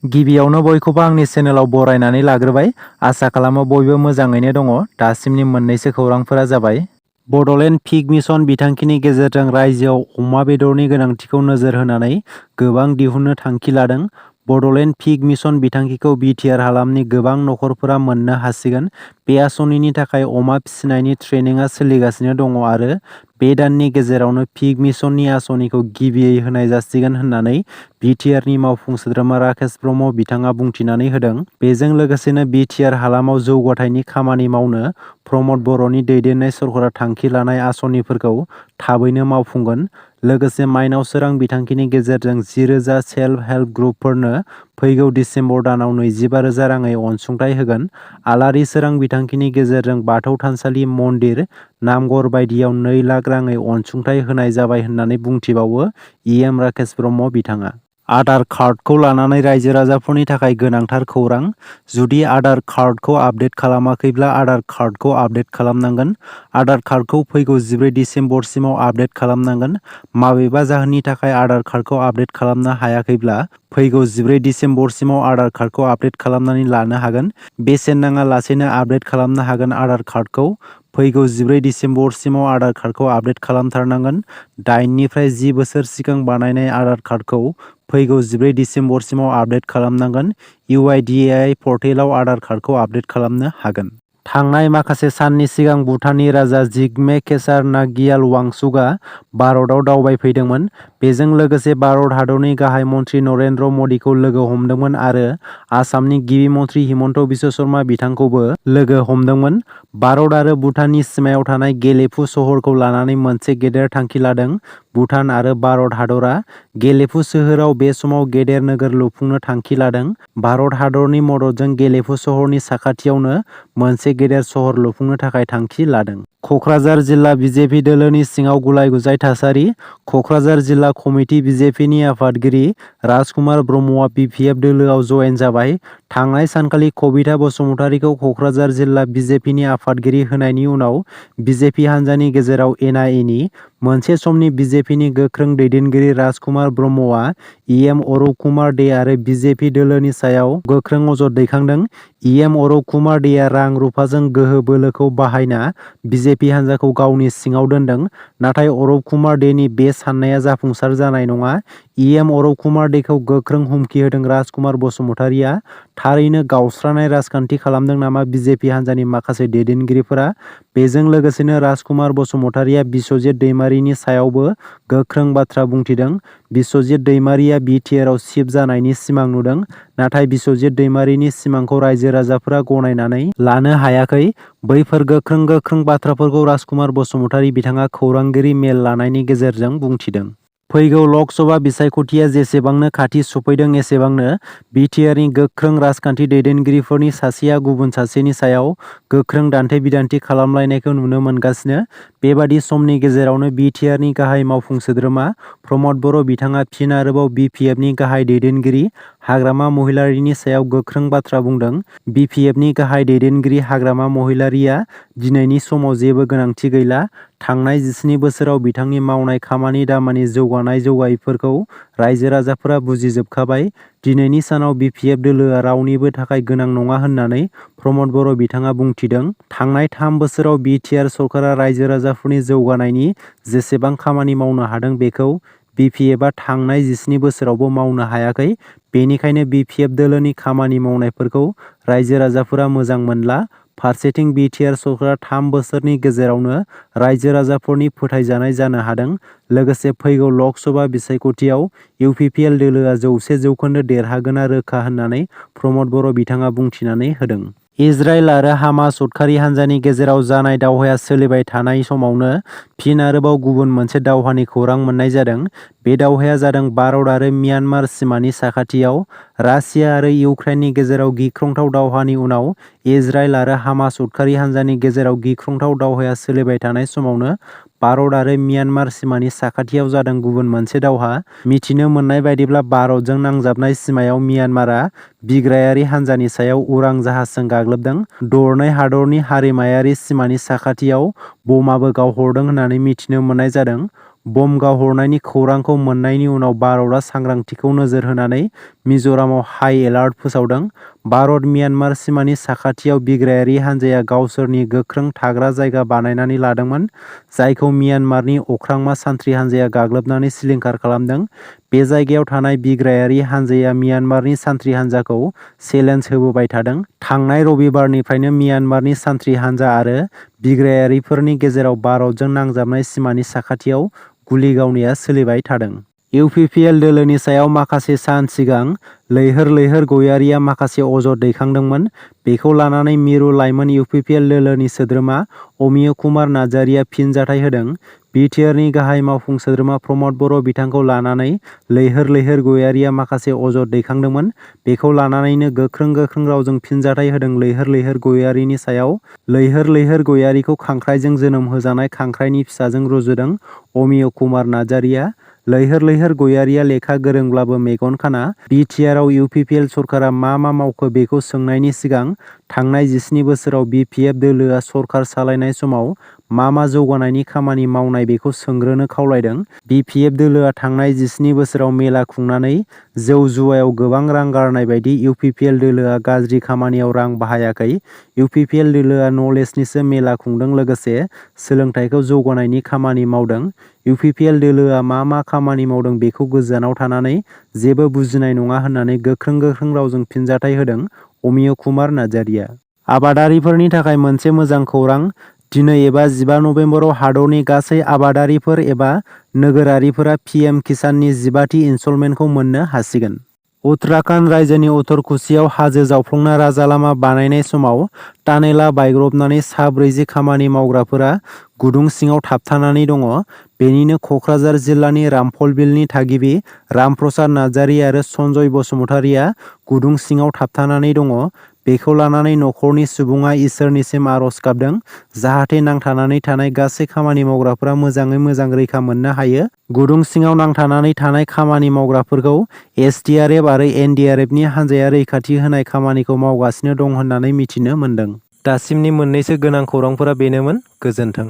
गिबियावनो बयखौबो आंनि चेनेलाव बरायनानै लाग्रोबाय। आसा खालामो बयबो मोजाङैनो दङ। दासिमनि मोननैसो खौरांफोरा जाबाय। बड'लेण्ड पिग मिशन बिथांखिनि गेजेरजों रायजोआव अमा बेदरनि गोनांथिखौ नोजोर होनानै गोबां दिहुननो थांखि लादों। बड'लेण्ड पिग मिशन बिथांखिखौ बिटिआर हालामनि गोबां नखरफोरा मोननो हासिगोन। बे आसनिनि थाखाय अमा फिसिनायनि ट्रेनिंआ सोलिगासिनो दङ आरो बे दाननि गेजेरावनो पिग मिशननि आसनिखौ गिबियै होनाय जासिगोन होननानै बिटिआरनि मावफुं सोद्रोमा राकेश ब्रह्म बिथाङा बुंथिनानै होदों। बेजों लोगोसेनो बिटिआर हालामाव जौगाथायनि खामानि मावनो प्रमद बर'नि दैदेननाय सरकारा थांखि लानाय आसनिफोरखौ थाबैनो मावफुंगोन। लोगोसे माइनाव सोरां बिथांखिनि गेजेरजों 10,000 सेल्फ हेल्प ग्रुपफोरनो फैगौ डिसेम्बर दानाव 25,000 राङै अनसुंथाइ होगोन। आलारि सोरां बिथांखिनि गेजेरजों बाथौ थानसालि, मन्दिर, नामघर बायदियाव 2 लाख राङै अनसुंथाइ होनाय जाबाय होननानै बुंथिबावो इएम राकेश ब्रह्म बिथाङा। आधार कार्डखौ लानानै रायजो राजाफोरनि थाखाय गोनांथार खौरां। जुदि आधार कार्डखौ आपडेट खालामाखैब्ला आधार कार्डखौ आपडेट खालामनांगोन। आधार कार्डखौ फैगौ 14 डिसेम्बरसिमाव आपडेट खालामनांगोन। माबेबा जाहोननि थाखाय आधार कार्डखौ आपडेट खालामनो हायाखैब्ला फैगौ 14 डिसेम्बरसिमाव आधार कार्डखौ आपडेट खालामनानै लानो हागोन। बेसेन नाङालासेनो आपडेट खालामनो हागोन। आधार कार्डखौ फैगौ 14 डिसेम्बरसिमाव आधार कार्डखौ आपडेट खालामथारनांगोन। 8 निफ्राय 10 बोसोर सिगां बानायनाय आधार कार्डखौ फैगौ 14 डिसेम्बरसिमाव आपडेट खालामनांगोन। इउआइडिएआइ पर्टेलाव आधार कार्डखौ आपडेट खालामनो हागोन। थांनाय माखासे साननि सिगां भुटाननि राजा जिग्मे खेसार नामग्याल वांचुकआ भारतआव दावबायफैदोंमोन। बेजों लोगोसे भारत हादरनि गाहाय मन्थ्रि नरेन्द्र मदिखौ लोगो हमदोंमोन आरो आसामनि गिबि मन्थ्रि हिमन्त बिश्व शर्मा बिथांखौबो लोगो हमदोंमोन। भारत आरो भुटाननि सिमायाव थानाय गेलेफु सोहोरखौ लानानै मोनसे गेदेर थांखि लादों भुटान आरो भारत हादरा। गेलेफु सोहोराव बे समाव गेदेर नोगोर लुफुंनो थांखि लादों। भारत हादरनि मददजों गेलेफु सोहोरनि साखाथियावनो मोनसे गेदेर सहर लुफुंनो थाखाय थांखि लादों। कक्राझार जिल्ला बिजेपि दोलोनि सिङाव गुलाय-गुजाय थासारि। कक्राझार जिल्ला कमिटि बिजेपिनि आफादगिरि राजकुमार ब्रह्मआ बिपिएफ दोलोआव जयेन जाबाय। थांनाय सानखालि कबिता बसुमतारीखौ कक्राझार जिल्ला बिजेपिनि आफादगिरि होनायनि उनाव बिजेपि हान्जानि गेजेराव एना-एनि। मोनसे समनि बिजेपिनि गोख्रों दैदेनगिरि राजकुमार ब्रह्मआ इएम अरुप कुमार दे आरो बिजेपि दोलोनि सायाव गोख्रों अजद दैखांदों। इएम अरुप कुमार देआ रां-रुफाजों गोहो बोलोखौ बाहायना बिजेपि हान्जाखौ गावनि सिङाव दोनदों। नाथाय अरुप कुमार देनि बे साननाया जाफुंसार जानाय नङा। इएम अरुप कुमार देखौ गोख्रों हुमखि होदों राजकुमार बसुमतारीआ। थारैनो गावस्रानाय राजखान्थि खालामदों नामा बिजेपि हान्जानि माखासे दैदेनगिरिफोरा? बेजों लोगोसेनो राजकुमार बसुमतारीआ बिस्वजित दैमारिनि सायावबो गोख्रों बाथ्रा बुंथिदों। बिस्वजित दैमारिया बिटिआरआव चिफ जानायनि सिमां नुदों। नाथाय बिस्वजित दैमारिनि सिमांखौ रायजो राजाफोरा गनायनानै लानो हायाखै। बैफोर गोख्रों बाथ्राफोरखौ राजकुमार बसुमतारी बिथाङा खौरांगिरि मेल लानायनि गेजेरजों बुंथिदों। फैगौ लकसभा बिसायख'थिया जेसेबांनो खाथि सफैदों एसेबांनो बिटिआरनि गोख्रों राजखान्थि दैदेनगिरिफोरनि सासेया गुबुन सासेनि सायाव गोख्रों दान्थे-बिदान्थि खालामलायनायखौ नुनो मोनगासिनो। बेबादि समनि गेजेरावनो बिटिआरनि गाहाय मावफुं सोद्रोमा प्रमद बर' बिथाङा फिन आरोबाव बिपिएफनि गाहाय दैदेनगिरि हाग्रामा महिलारीनि सायाव गोख्रों बाथ्रा बुंदों। बिपिएफनि गाहाय दैदेनगिरि हाग्रामा महिलारीआ दिनैनि समाव जेबो गोनांथि गैला। थांनाय 17 बोसोराव बिथांनि मावनाय खामानि दामानि जौगायैफोरखौ रायजो राजाफोरा बुजिजोबखाबाय। दिनैनि सानाव बिपिएफ दोलोआ रावनिबो थाखाय गोनां नङा होननानै प्रमद बर' बिथाङा बुंथिदों। थांनाय 3 बोसोराव बिटिआर सरकारा रायजो राजाफोरनि जौगानायनि जेसेबां खामानि मावनो हादों बेखौ बिपिएफआ थांनाय 17 बोसोरावबो मावनो हायाखै। बेनिखायनो बिपिएफ दोलोनि खामानि मावनायफोरखौ रायजो राजाफोरा मोजां मोनला। फारसेथिं बिटिआर सरकारा 3 बोसोरनि गेजेरावनो रायजो राजाफोरनि फोथायजानाय जानो हादों। लोगोसे फैगौ लकसभा बिसायख'थियाव इउपिपिएल दोलोआ 100% देरहागोना रोखा होननानै प्रमद बर' बिथाङा बुंथिनानै होदों। इजराइल आरो हामास उदखारि हान्जानि गेजेराव जानाय दावहाया सोलिबाय थानाय समावनो फिन आरोबाव गुबुन मोनसे दावहानि खौरां मोननाय जादों। बे दावहाया जादों भारत आरो म्यानमार सिमानि साखाथियाव। रासिया आरो इउक्रेननि गेजेराव गिख्रंथाव दावहानि उनाव इजराइल आरो हामास उदखारि हान्जानि गेजेराव गिख्रंथाव दावहाया सोलिबाय थानाय समावनो भारत आरो म्यानमार सिमानि साखाथियाव जादों गुबुन मोनसे दावहा। मिथिनो मोननाय बायदिब्ला भारतजों नांजाबनाय सिमायाव म्यानमारआ बिग्रायारि हान्जानि सायाव उरां जाहाजजों गाग्लोबदों। दरनै हादरनि हारिमायारि सिमानि साखाथियाव बमाबो गावहरदों होननानै मिथिनो मोननाय जादों। बम गावहरनायनि खौरांखौ मोननायनि उनाव भारतआ सांग्रांथिखौ नोजोर होनानै मिज'रामाव हाइ एलार्ट फोसावदों। भारत म्यानमार सिमानि साखाथियाव बिग्रायारि हान्जाया गावसोरनि गोख्रों थाग्रा जायगा बानायनानै लादोंमोन, जायखौ म्यानमारनि अख्रांमा सान्थ्रि हान्जाया गाग्लोबनानै सिलिंखार खालामदों। बे जायगायाव थानाय बिग्रायारि हान्जाया म्यानमारनि सान्थ्रि हान्जाखौ चेलेन्ज होबोबाय थादों। थांनाय रबिबारनिफ्रायनो म्यानमारनि सान्थ्रि हान्जा आरो बिग्रायारिफोरनि गेजेराव भारतजों नांजाबनाय सिमानि साखाथियाव गुलि गावनाया सोलिबाय थादों। इउपिपिएल दोलोनि सायाव माखासे सान सिगां लैहोर लैहोर गयारिया माखासे अजद दैखांदोंमोन। बेखौ लानानै मिरु लाइमोन इउपिपिएल दोलोनि सोद्रोमा अमिय कुमार नार्जारीआ फिनजाथाय होदों। बिटिआरनि गाहाय मावफुं सोद्रोमा प्रमद बर' बिथांखौ लानानै लैहोर लैहोर गयारिया माखासे अजद दैखांदोंमोन। बेखौ लानानैनो गोख्रों रावजों फिनजाथाय होदों लैहोर लैहोर गयारिनि सायाव। लैहोर लैहोर गयारिखौ खांख्राइजों जोनोम होजानाय खांख्राइनि फिसाजों रुजुदों अमिय कुमार नार्जारीआ। लैहोर लैहोर गयारिया लेखा गोरोंब्लाबो मेगन खाना। बिटिआरआव इउपिपिएल सरकारा मा मावखो बेखौ सोंनायनि सिगां थांनाय 17 बोसोराव बिपिएफ दोलोआ सरकार सालायनाय समाव मा जौगानायनि खामानि मावनाय बेखौ सोंग्रोनो खावलायदों। बिपिएफ दोलोआ थांनाय 17 बोसोराव मेला खुंनानै जौ जुवायाव गोबां रां गारनाय बायदि इउपिपिएल दोलोआ गाज्रि खामानियाव रां बाहायाखै। इउपिपिएल दोलोआ नलेजनिसो मेला खुंदों, लोगोसे सोलोंथाइखौ जौगानायनि खामानि मावदों। इउपिपिएल दोलोआ मा खामानि मावदों बेखौ गोजानाव थानानै जेबो बुजिनाय नङा होननानै गोख्रों रावजों फिनजाथाय होदों अमिय कुमार नार्जारीआ। आबादारिफोरनि थाखाय मोनसे मोजां खौरां। दिनै एबा 15 नबेम्बराव हादरनि गासै आबादारिफोर एबा नोगोरारिफोरा पिएम किसाननि 15थि इनस्टलमेन्टखौ मोननो हासिगोन। उत्तराखन्ड रायजोनि उत्तरकुसियाव हाजो जावफ्लंना राजा लामा बानायनाय समाव टानेलआ बायग्रबनानै सा 40 खामानि मावग्राफोरा गुदुं सिङाव थाबथानानै दङ। बेनिनो कक्राझार जिल्लानि रामफलबिलनि थागिबि रामप्रसाद नार्जारी आरो सन्जय बसुमतारीआ गुदुं सिङाव थाबथानानै दङ। बेखौ लानानै नखरनि सुबुङा इसोरनिसिम आरज गाबदों, जाहाथे नांथानानै थानाय गासै खामानि मावग्राफोरा मोजाङै मोजां रैखा मोननो हायो। गुदुं सिङाव नांथानानै थानाय खामानि मावग्राफोरखौ एसडिआरएफ आरो एनडिआरएफनि हान्जाया रैखाथि होनाय खामानिखौ मावगासिनो दं होननानै मिथिनो मोन्दों। दासिमनि मोननैसो गोनां खौरांफोरा बेनोमोन। गोजोन्थों।